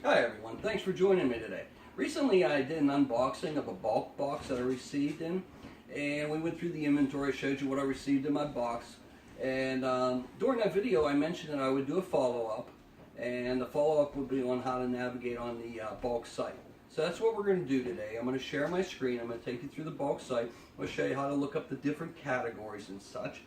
Hi everyone, thanks for joining me today. Recently I did an unboxing of a bulk box that I received in, and we went through the inventory. I showed you what I received in my box, and during that video I mentioned that I would do a follow-up, and the follow-up would be on how to navigate on the bulk site. So that's what we're going to do today. I'm going to share my screen. I'm going to take you through the bulk site. I'm going to show you how to look up the different categories and such,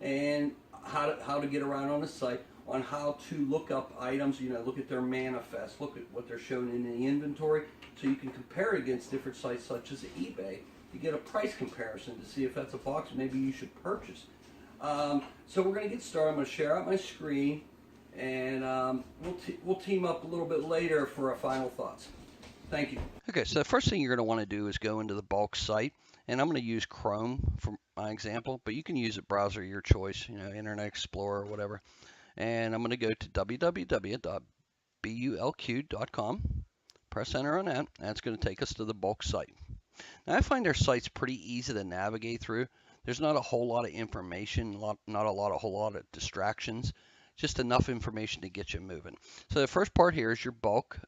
and how to get around on the site, on how to look up items, look at their manifest, look at what they're shown in the inventory, so you can compare it against different sites such as eBay to get a price comparison to see if that's a box maybe you should purchase. So we're going to get started. I'm going to share out my screen, and we'll team up a little bit later for our final thoughts. Thank you. Okay, so the first thing you're going to want to do is go into the bulk site, and I'm going to use Chrome for my example, but you can use a browser of your choice, Internet Explorer or whatever. And I'm going to go to www.bulq.com, press enter on that, and that's going to take us to the bulk site. Now I find their site's pretty easy to navigate through. There's not a whole lot of information, not a whole lot of distractions, just enough information to get you moving. So the first part here is your bulk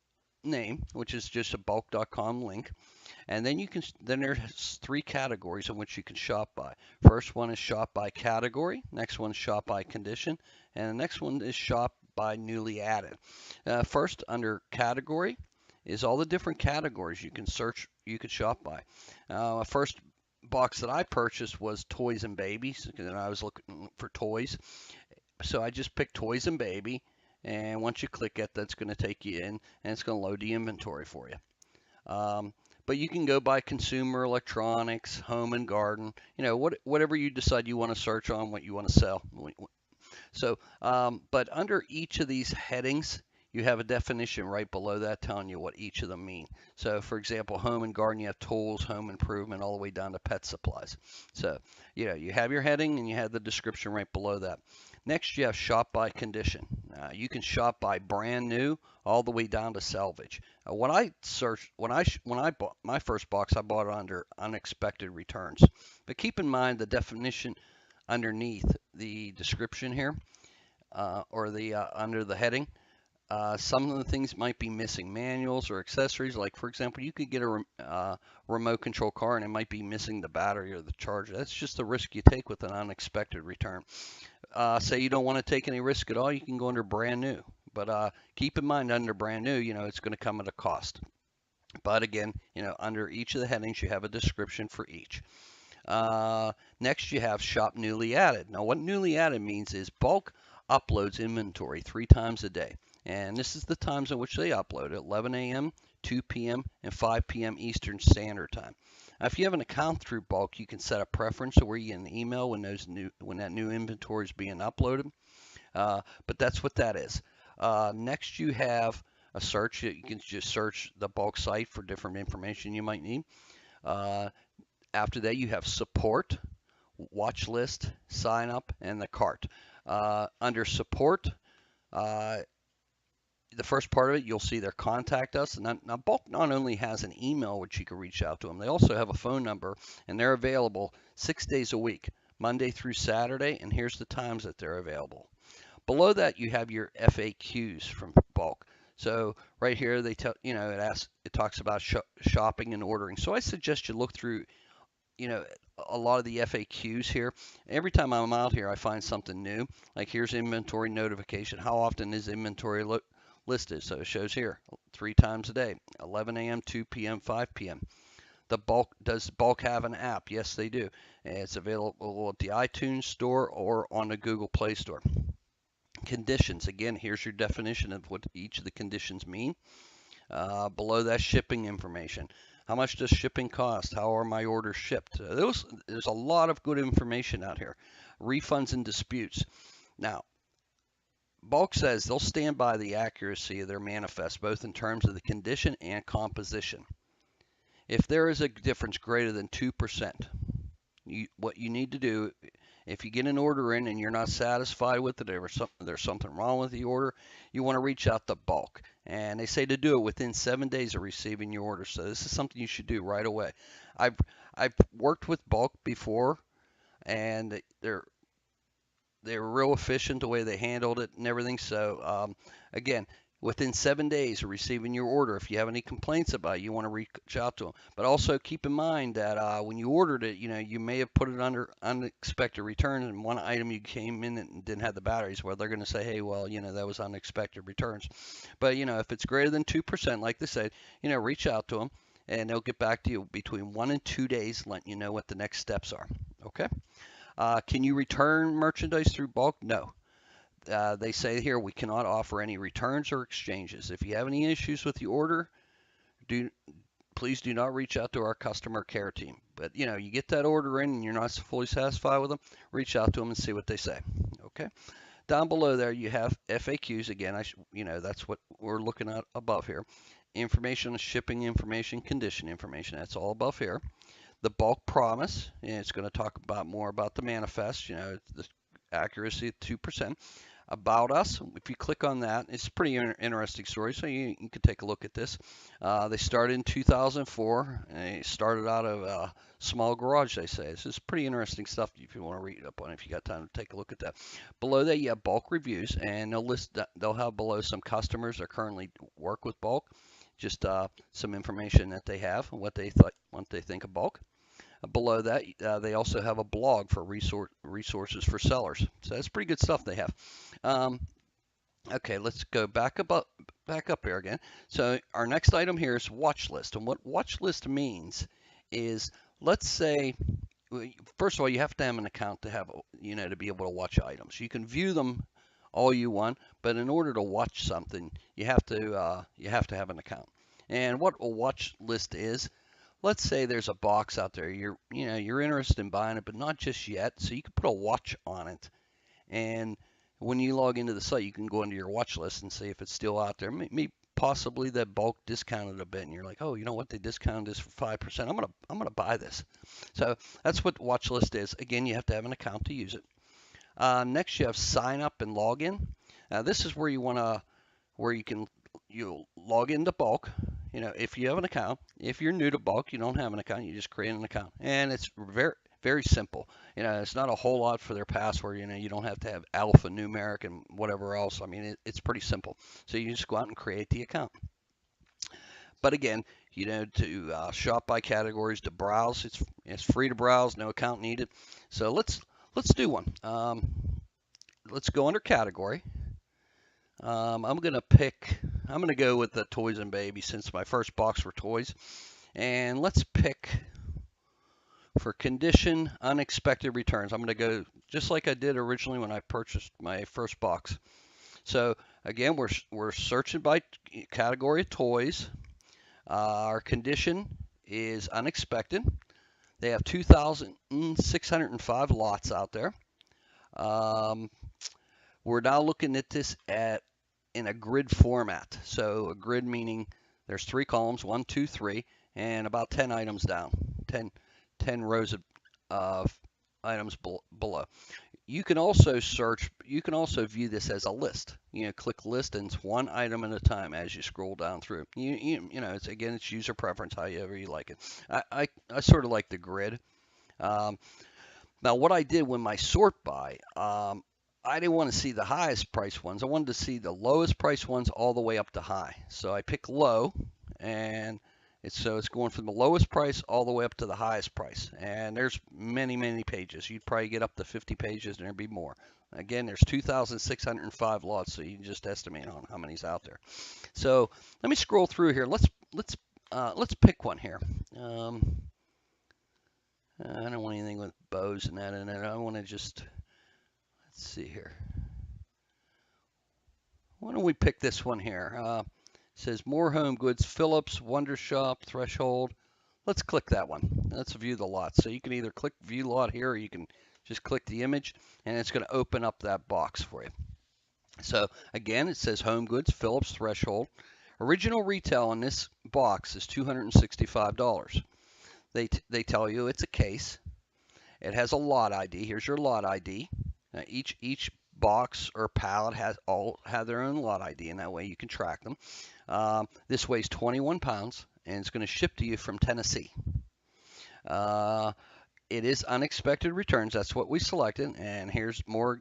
name, which is just a bulq.com link. And then there's three categories in which you can shop by. First one is shop by category, next one is shop by condition, and the next one is shop by newly added. First, under category is all the different categories you can shop by. First box that I purchased was toys and babies, and I was looking for toys. So I just picked toys and baby, and once you click it, that's going to take you in, and it's going to load the inventory for you. But you can go by consumer electronics, home and garden, whatever you decide you want to search on, what you want to sell. So, but under each of these headings, you have a definition right below that telling you what each of them mean. So, for example, home and garden, you have tools, home improvement, all the way down to pet supplies. So, you have your heading and you have the description right below that. Next, you have shop by condition. You can shop by brand new all the way down to salvage. When I bought my first box, I bought it under unexpected returns. But keep in mind the definition underneath the description here, or the under the heading. Some of the things might be missing manuals or accessories. Like, for example, you could get a remote control car and it might be missing the battery or the charger. That's just the risk you take with an unexpected return. Say you don't want to take any risk at all, you can go under brand new. But keep in mind, under brand new, it's going to come at a cost. But again, under each of the headings, you have a description for each. Next, you have shop newly added. Now, what newly added means is bulk uploads inventory 3 times a day. And this is the times in which they upload: 11 a.m., 2 p.m., and 5 p.m. Eastern Standard Time. Now, if you have an account through Bulq, you can set a preference to where you get an email when that new inventory is being uploaded. But that's what that is. Next, you have a search. You can just search the Bulq site for different information you might need. After that, you have support, watch list, sign up, and the cart. Under support, the first part of it, you'll see their contact us. Now, Bulq not only has an email which you can reach out to them, they also have a phone number, and they're available 6 days a week, Monday through Saturday, and here's the times that they're available. Below that, you have your FAQs from Bulq. So right here, they tell it talks about shopping and ordering. So I suggest you look through a lot of the FAQs here. Every time I'm out here, I find something new. Like, here's inventory notification. How often is inventory listed? So it shows here 3 times a day: 11 a.m., 2 p.m., 5 p.m. Does Bulq have an app? Yes, they do. It's available at the iTunes store or on the Google Play Store. Conditions. Again, here's your definition of what each of the conditions mean. Below that, shipping information. How much does shipping cost? How are my orders shipped? There's a lot of good information out here. Refunds and disputes. Now, Bulq says they'll stand by the accuracy of their manifest, both in terms of the condition and composition. If there is a difference greater than 2%, what you need to do, if you get an order in and you're not satisfied with it, or there's something wrong with the order, you want to reach out to Bulq. And they say to do it within 7 days of receiving your order. So this is something you should do right away. I've worked with Bulq before, and they're real efficient the way they handled it and everything. So again, within 7 days of receiving your order. If you have any complaints about it, you want to reach out to them. But also keep in mind that when you ordered it, you may have put it under unexpected returns, and one item you came in and didn't have the batteries. Well, they're going to say, hey, well, that was unexpected returns. But if it's greater than 2%, like they said, reach out to them, and they'll get back to you between 1 and 2 days, letting you know what the next steps are. Okay. Can you return merchandise through Bulq? No. They say here we cannot offer any returns or exchanges. If you have any issues with the order, please do not reach out to our customer care team. But you get that order in and you're not fully satisfied with them, reach out to them and see what they say. Okay. Down below there you have FAQs. Again, that's what we're looking at above here. Information, shipping information, condition information. That's all above here. The Bulq promise, and it's going to talk about more about the manifest. The accuracy of 2%. About us, if you click on that, it's a pretty interesting story, so you can take a look at this. They started in 2004, and they started out of a small garage, they say. This is pretty interesting stuff if you want to read up on it, if you got time to take a look at that. Below that, you have Bulq reviews, and they'll have below some customers that currently work with Bulq, just some information that they have and what they think of Bulq. Below that, they also have a blog for resources for sellers. So that's pretty good stuff they have. Okay, let's go back up here again. So our next item here is watch list. And what watch list means is, let's say, first of all, you have to have an account to have, to be able to watch items. You can view them all you want, but in order to watch something, you have to have an account. And what a watch list is, let's say there's a box out there, you're interested in buying it, but not just yet. So you can put a watch on it, and when you log into the site, you can go into your watch list and see if it's still out there. Maybe possibly that Bulq discounted a bit, and you're like, oh, you know what? They discounted this for 5%. I'm gonna buy this. So that's what watch list is. Again, you have to have an account to use it. Next, you have sign up and login. This is where you'll log into Bulq. If you have an account. If you're new to Bulq, you don't have an account, you just create an account, and it's very, very simple. It's not a whole lot for their password. You don't have to have alphanumeric and whatever else. I mean, it's pretty simple. So you just go out and create the account. But again, to shop by categories, to browse, it's free to browse, no account needed. So let's do one. Let's go under category. I'm gonna go with the toys and baby since my first box were toys. And let's pick for condition unexpected returns. I'm gonna go just like I did originally when I purchased my first box. So again, we're searching by category of toys. Our condition is unexpected. They have 2,605 lots out there. We're now looking at this in a grid format. So a grid meaning there's 3 columns, 1, 2, 3, and about 10 items down, 10 rows of items below. You can also view this as a list. Click list, and it's one item at a time as you scroll down through. It's user preference, however you like it. I sort of like the grid. Now, what I did when my sort by, I didn't want to see the highest price ones. I wanted to see the lowest price ones all the way up to high. So I pick low, and it's going from the lowest price all the way up to the highest price. And there's many, many pages. You'd probably get up to 50 pages, and there'd be more. Again, there's 2,605 lots, so you can just estimate on how many's out there. So let me scroll through here. Let's pick one here. I don't want anything with bows and that in it. I want to just, let's see here. Why don't we pick this one here? It says More Home Goods, Phillips, Wonder Shop, Threshold. Let's click that one. Let's view the lot. So you can either click view lot here, or you can just click the image, and it's going to open up that box for you. So again, it says Home Goods, Phillips, Threshold. Original retail in this box is $265. They tell you it's a case. It has a lot ID. Here's your lot ID. Now each box or pallet have their own lot ID, and that way you can track them. This weighs 21 pounds, and it's going to ship to you from Tennessee. It is unexpected returns. That's what we selected, and here's more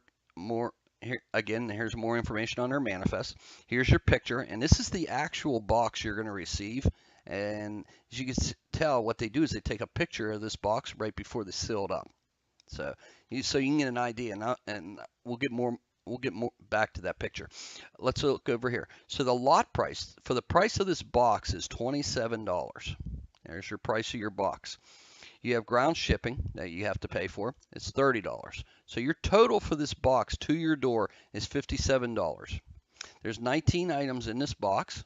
here again, here's more information on their manifest. Here's your picture, and this is the actual box you're going to receive. And as you can tell, what they do is they take a picture of this box right before they seal it up. So you can get an idea, and we'll get more back to that picture. Let's look over here. So the lot price for the price of this box is $27. There's your price of your box. You have ground shipping that you have to pay for. It's $30. So your total for this box to your door is $57. There's 19 items in this box.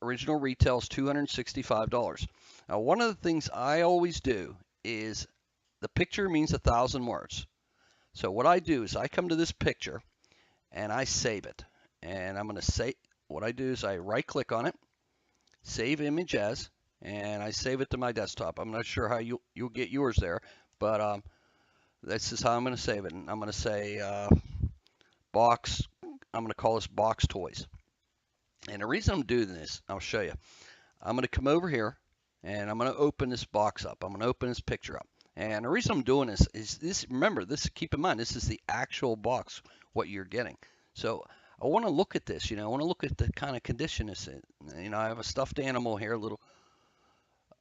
Original retail is $265. Now, one of the things I always do is the picture means 1,000 words. So what I do is I come to this picture and I save it. And I'm going to say, what I do is I right click on it, save image as, and I save it to my desktop. I'm not sure how you'll get yours there, but this is how I'm going to save it. And I'm going to say box, I'm going to call this box toys. And the reason I'm doing this, I'll show you. I'm going to come over here and I'm going to open this box up. I'm going to open this picture up. And the reason I'm doing this is this, remember, this, keep in mind, this is the actual box, what you're getting. So I want to look at this, I want to look at the kind of condition it's in. I have a stuffed animal here,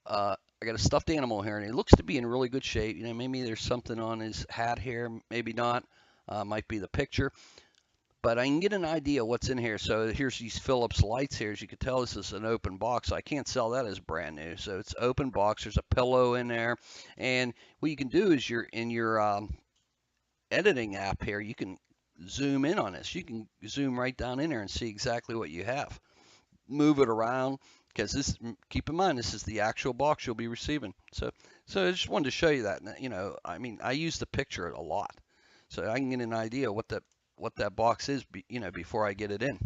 I got a stuffed animal here, and it looks to be in really good shape. Maybe there's something on his hat here, maybe not. Might be the picture. But I can get an idea what's in here. So here's these Philips lights here. As you can tell, this is an open box. I can't sell that as brand new. So it's open box. There's a pillow in there. And what you can do is in your editing app here, you can zoom in on this. You can zoom right down in there and see exactly what you have. Move it around, because this, keep in mind, this is the actual box you'll be receiving. So I just wanted to show you that. I use the picture a lot, so I can get an idea what that box is, before I get it in.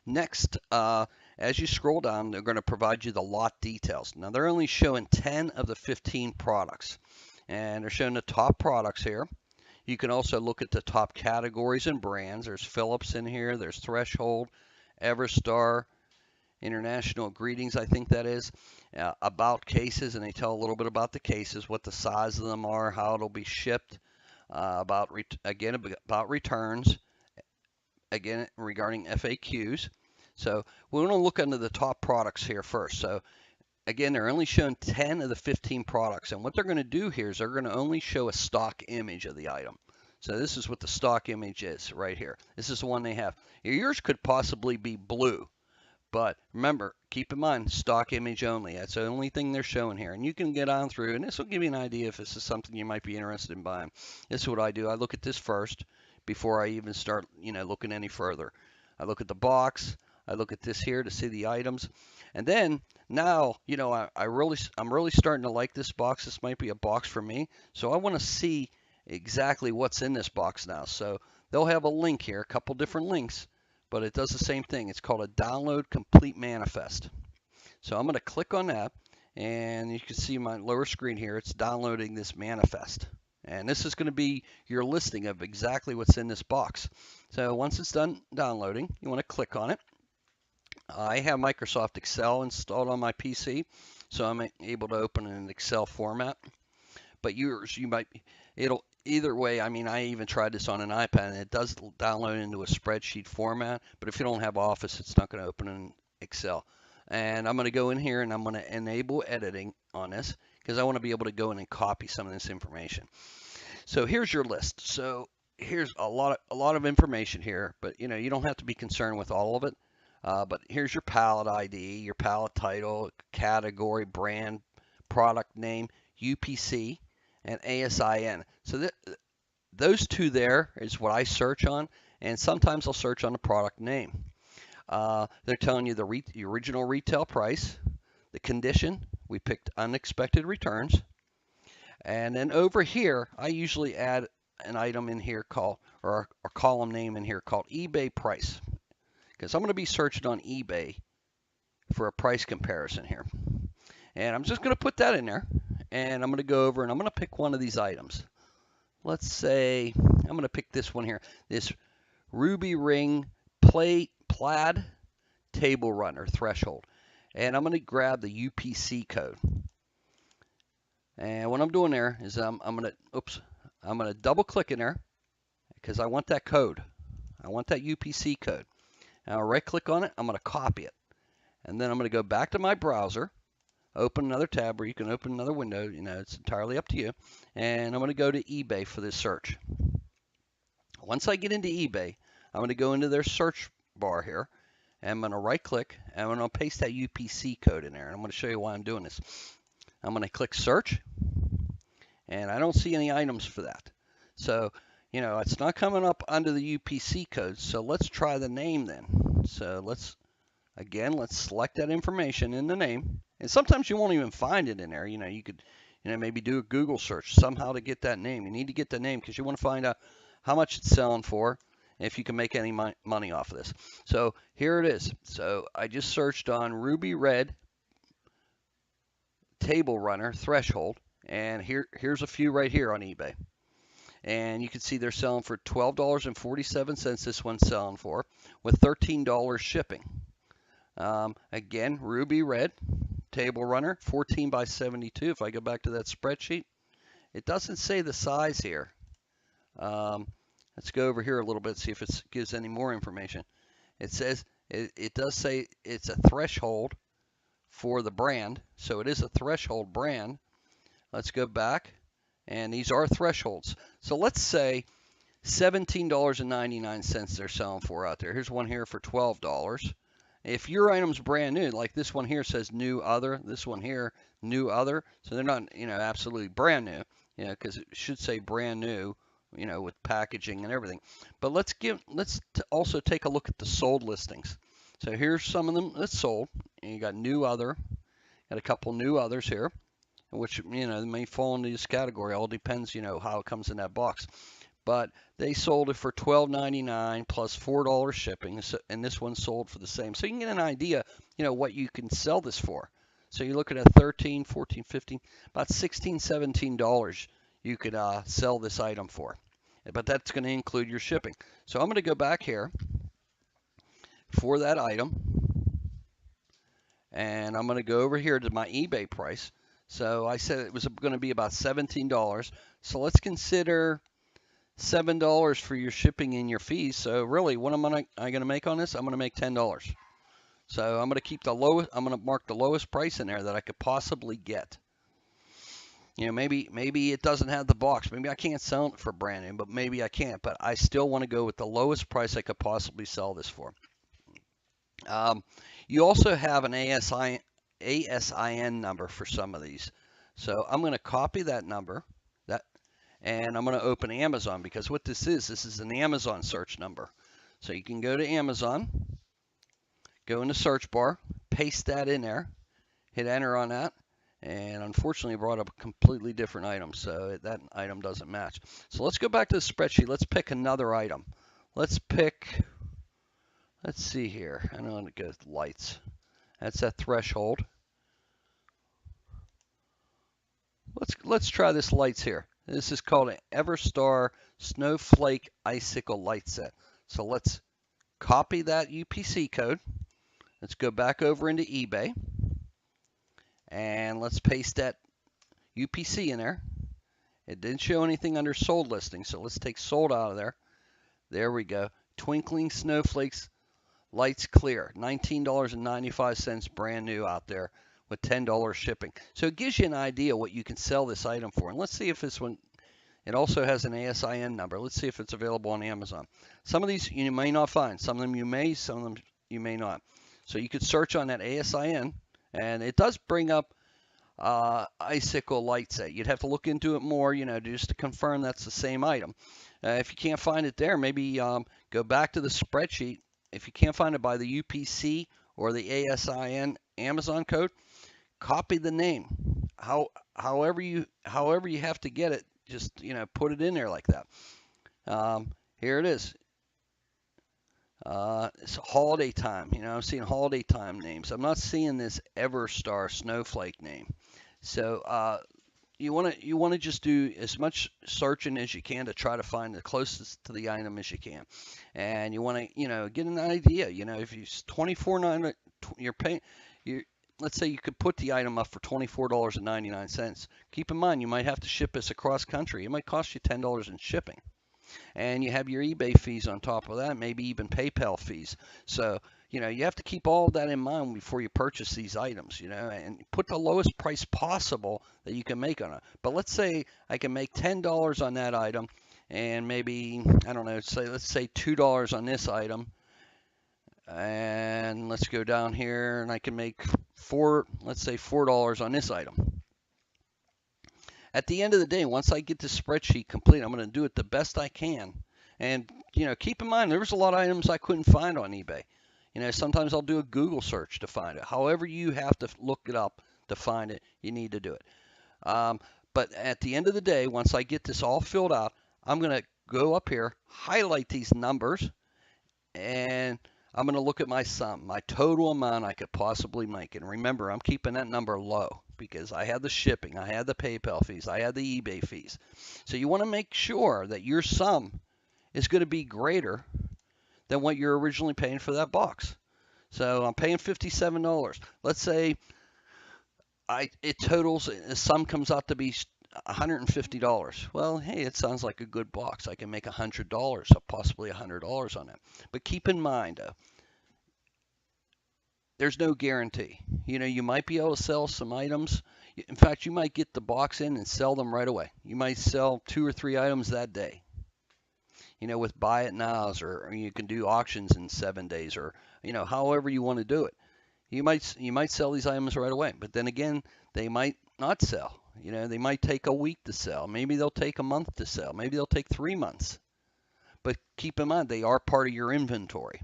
Next, as you scroll down, they're going to provide you the lot details. Now, they're only showing 10 of the 15 products, and they're showing the top products here. You can also look at the top categories and brands. There's Philips in here. There's Threshold, Everstar, International Greetings, I think that is. About cases, and they tell a little bit about the cases, what the size of them are, how it'll be shipped. About returns, again regarding FAQs. So we want to look under the top products here first. So again, they're only showing 10 of the 15 products, and what they're going to do here is they're going to only show a stock image of the item. So this is what the stock image is right here. This is the one they have. Yours could possibly be blue, but remember, keep in mind, stock image only. That's the only thing they're showing here. And you can get on through, and this will give you an idea if this is something you might be interested in buying. This is what I do. I look at this first before I even start, looking any further. I look at the box. I look at this here to see the items. And then now, I'm really starting to like this box. This might be a box for me. So I want to see exactly what's in this box now. So they'll have a link here, a couple different links, but it does the same thing. It's called a download complete manifest. So I'm going to click on that, and you can see my lower screen here. It's downloading this manifest. And this is going to be your listing of exactly what's in this box. So once it's done downloading, you want to click on it. I have Microsoft Excel installed on my PC, so I'm able to open in an Excel format. But yours, it'll either way. I even tried this on an iPad, and it does download into a spreadsheet format. But if you don't have Office, it's not going to open in Excel. And I'm going to go in here and I'm going to enable editing on this because I want to be able to go in and copy some of this information. So here's your list. So here's a lot of information here, but you don't have to be concerned with all of it. But here's your pallet ID, your pallet title, category, brand, product name, UPC, and ASIN. So those two there is what I search on, and sometimes I'll search on the product name. They're telling you the original retail price, the condition. We picked unexpected returns. And then over here, I usually add an item in here called, or a column name in here called eBay price, because I'm going to be searching on eBay for a price comparison here. And I'm just going to put that in there, and I'm going to go over and I'm going to pick one of these items. Let's say I'm going to pick this one here, this ruby ring plaid table runner Threshold, and I'm going to grab the UPC code. And what I'm doing there is I'm going to double click in there, because I want that code. I want that UPC code. And I'll right click on it. I'm going to copy it. And then I'm going to go back to my browser, open another tab, or you can open another window. It's entirely up to you. And I'm going to go to eBay for this search. Once I get into eBay, I'm going to go into their search bar here. And I'm going to right click and I'm going to paste that UPC code in there. And I'm going to show you why I'm doing this. I'm going to click search, and I don't see any items for that. So, it's not coming up under the UPC code. So let's try the name then. So let's select that information in the name. And sometimes you won't even find it in there. You could, maybe do a Google search somehow to get that name. You need to get the name because you want to find out how much it's selling for, and if you can make any money off of this. So here it is. So I just searched on Ruby Red Table Runner Threshold, and here's a few right here on eBay. And you can see they're selling for $12.47. This one's selling for, with $13 shipping. Again, Ruby Red Table Runner, 14 by 72. If I go back to that spreadsheet, it doesn't say the size here. Let's go over here a little bit, see if it gives any more information. It says, it does say it's a threshold for the brand, so it is a threshold brand. Let's go back, and these are thresholds. So let's say $17.99 they're selling for out there. Here's one here for $12. If your item's brand new, like this one here says new other, this one here new other, so they're not absolutely brand new, because it should say brand new, with packaging and everything. But let's also take a look at the sold listings. So here's some of them that's sold, and you got new other, got a couple new others here, which they may fall into this category. All depends how it comes in that box. But they sold it for $12.99 plus $4 shipping, and this one sold for the same. So you can get an idea, what you can sell this for. So you're looking at $13, $14, $15, about $16, $17 you could sell this item for. But that's going to include your shipping. So I'm going to go back here for that item, and I'm going to go over here to my eBay price. So I said it was going to be about $17. So let's consider $7 for your shipping and your fees. So really, what am I going to make on this? I'm going to make $10. So I'm going to keep the lowest. I'm going to mark the lowest price in there that I could possibly get. Maybe it doesn't have the box. Maybe I can't sell it for brand new, but maybe I can't. But I still want to go with the lowest price I could possibly sell this for. You also have an ASIN number for some of these. So I'm going to copy that number, and I'm going to open Amazon, because what this is an Amazon search number. So you can go to Amazon, go in the search bar, paste that in there, hit enter on that, and unfortunately it brought up a completely different item, so that item doesn't match. So let's go back to the spreadsheet. Let's pick another item. Let's see here. I don't want to go with lights. That's that threshold. Let's try this lights here. This is called an Everstar Snowflake Icicle Light Set. So let's copy that UPC code. Let's go back over into eBay, and let's paste that UPC in there. It didn't show anything under sold listing, so let's take sold out of there. There we go. Twinkling Snowflakes Lights Clear, $19.95 brand new out there with $10 shipping. So it gives you an idea what you can sell this item for. And let's see if this one, it also has an ASIN number. Let's see if it's available on Amazon. Some of these you may not find. Some of them you may, some of them you may not. So you could search on that ASIN, and it does bring up Icicle Light Set. You'd have to look into it more, just to confirm that's the same item. If you can't find it there, maybe go back to the spreadsheet. If you can't find it by the UPC or the ASIN Amazon code, copy the name. However you have to get it, just put it in there like that. Here it is. It's holiday time. I'm seeing holiday time names. I'm not seeing this Everstar Snowflake name. So you want to just do as much searching as you can to try to find the closest to the item as you can, and you want to get an idea. If it's $24.99, you're paying. Let's say you could put the item up for $24.99. Keep in mind you might have to ship this across country. It might cost you $10 in shipping. And you have your eBay fees on top of that, maybe even PayPal fees. So, you have to keep all of that in mind before you purchase these items, and put the lowest price possible that you can make on it. But let's say I can make $10 on that item and maybe, I don't know, let's say $2 on this item. And let's go down here and I can make let's say $4 on this item. At the end of the day, once I get this spreadsheet complete, I'm going to do it the best I can. And, keep in mind, there was a lot of items I couldn't find on eBay. Sometimes I'll do a Google search to find it. However you have to look it up to find it, you need to do it. But at the end of the day, once I get this all filled out, I'm going to go up here, highlight these numbers, and I'm going to look at my sum, my total amount I could possibly make. And remember, I'm keeping that number low because I had the shipping, I had the PayPal fees, I had the eBay fees. So you want to make sure that your sum is going to be greater than what you're originally paying for that box. So I'm paying $57. Let's say it totals, the sum comes out to be $150. Well, hey, it sounds like a good box. I can make $100 or possibly $100 on it. But keep in mind, there's no guarantee. You might be able to sell some items. In fact, you might get the box in and sell them right away. You might sell 2 or 3 items that day. With buy it nows, or you can do auctions in 7 days, or however you want to do it. You might sell these items right away, but then again, they might not sell. They might take a week to sell. Maybe they'll take a month to sell. Maybe they'll take 3 months. But keep in mind, they are part of your inventory.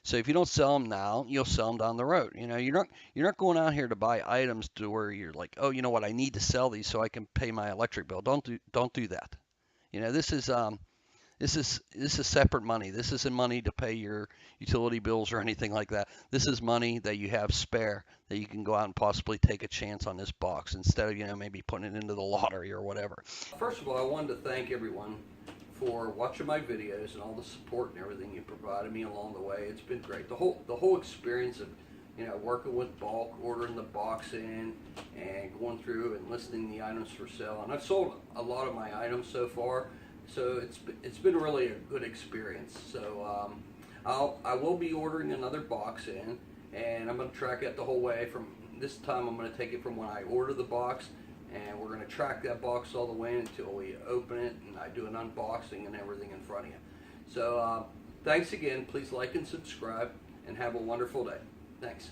So if you don't sell them now, you'll sell them down the road. You're not going out here to buy items to where you're like, oh, you know what, I need to sell these so I can pay my electric bill. Don't do that. This is separate money. This isn't money to pay your utility bills or anything like that. This is money that you have spare that you can go out and possibly take a chance on this box instead of maybe putting it into the lottery or whatever. First of all, I wanted to thank everyone for watching my videos and all the support and everything you provided me along the way. It's been great. The whole experience of working with Bulq, ordering the box in, and going through and listing the items for sale. And I've sold a lot of my items so far, so it's been really a good experience. So I will be ordering another box in, and I'm going to track it the whole way. From this time, I'm going to take it from when I order the box, and we're going to track that box all the way until we open it and I do an unboxing and everything in front of you. So thanks again. Please like and subscribe, and have a wonderful day. Thanks.